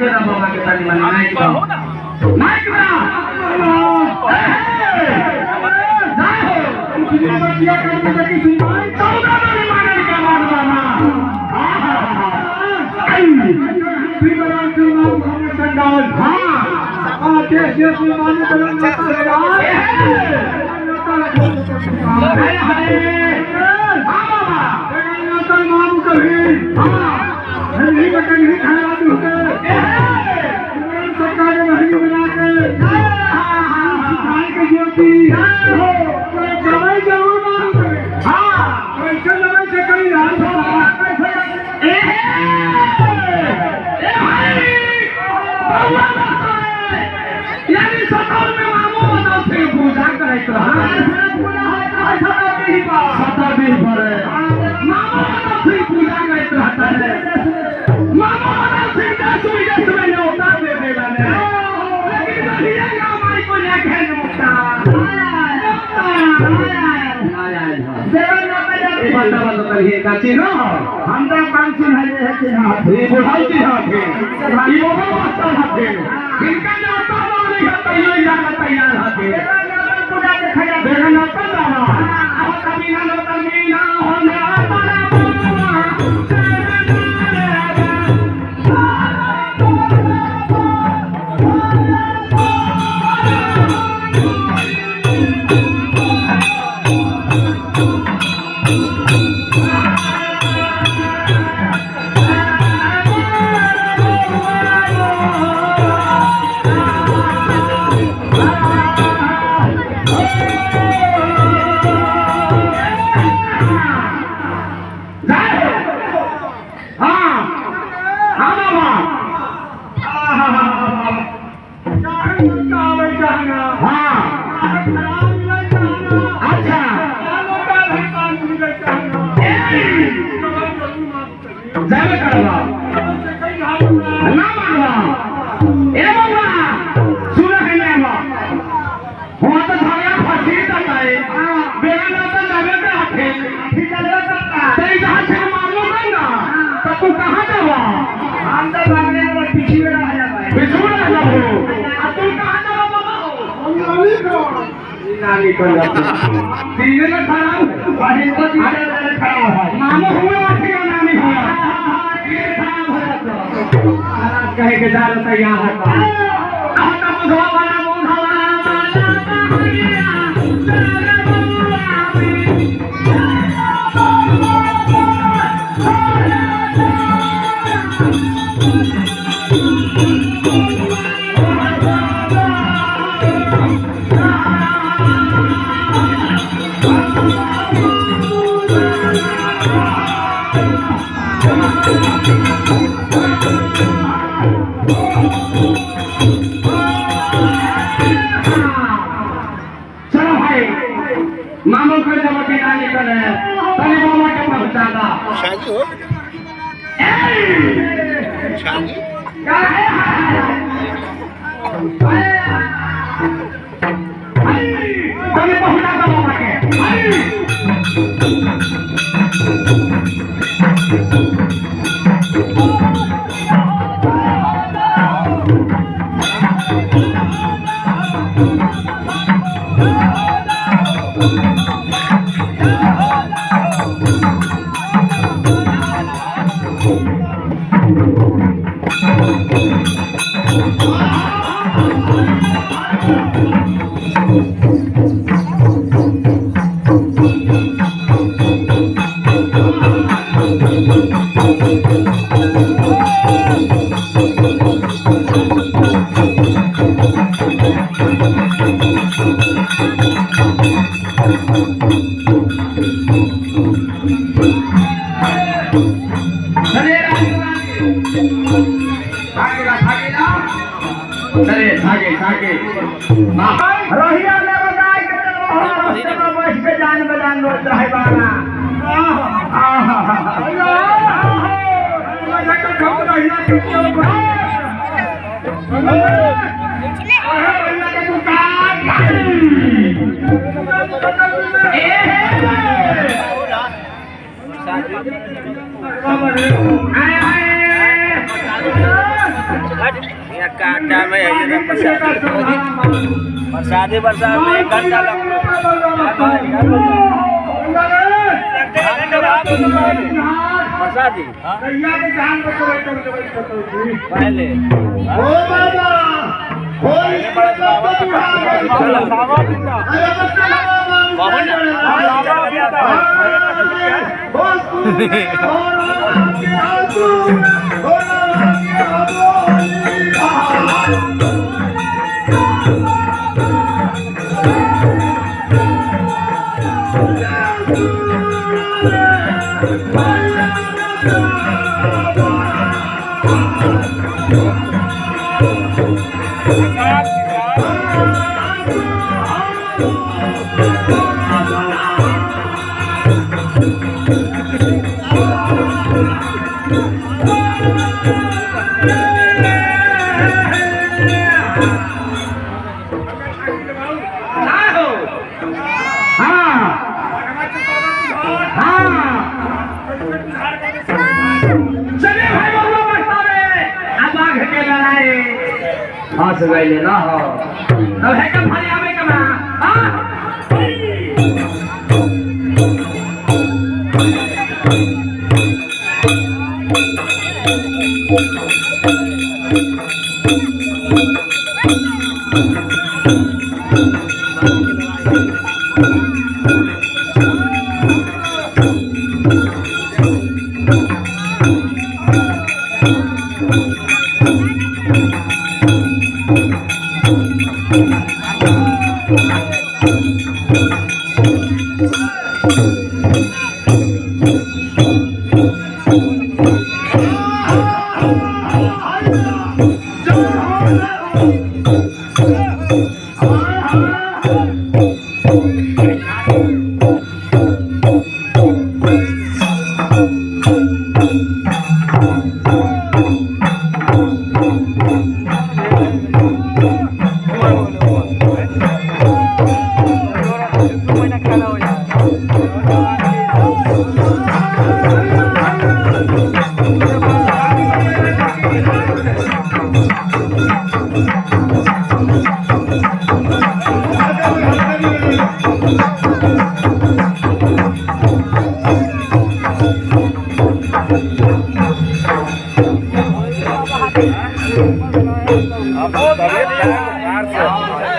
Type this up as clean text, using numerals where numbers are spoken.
करा बाबा के ताली माने नाइक बा नाइक बा जाओ किसी बतिया करके तो किसी मार 14 बारी मारने का मार बाबा बिगड़ा चुना हम संडाल हां देश देश में माने करेगा हाय हाय हां बाबा तो मारू कभी हां नहीं बटन नहीं खाया तू के सरकार ने नहीं बना के हां के ज्योति हो कोई दवाई जरूर मारू करे हां कोई चलवे से कहीं हाल ए भाई यानी सताल में मामू बना से पूजा करे तो हां पूजा है तो सदा के ही बात सदा भी भरे मामू बना से पूजा करे तो हटा है मामू बना से 10 विदेश में न्योता दे देगा ने लेकिन बढ़िया हमारी को लेके न्योता बता करिए का चिन्ह हम तो काम चिन्ह है चिन्ह ये बुढ़ाई चिन्ह है ये वो वास्ता है इनका न्योता माने का तैयार जाना तैयार है पूजा दिखाया देखा ना पता ना अब कभी ना होने हमारा नानी कर जाते सीने में खड़ा बाहर को सीने में खड़ा है मानो हुआ कि नानी हुआ ये खराब हो जाता कहे के जाल तैयार है आता बुधवा वाला मामू को जब बिना निकले तनी मामा के पहुंचादा शादी हो शादी क्या है तनी पहुंचादा मामा के रोहिया ने बताया कि रास्ते में बैठ के जान बजान रोज रहे बाना काटा में है ये प्रसादी प्रसाद में 1 घंटा लगता प्रसादी पहले ओ बाबा हाँ सगाई ना हो अब है कब भाई आवे कब हाँ अब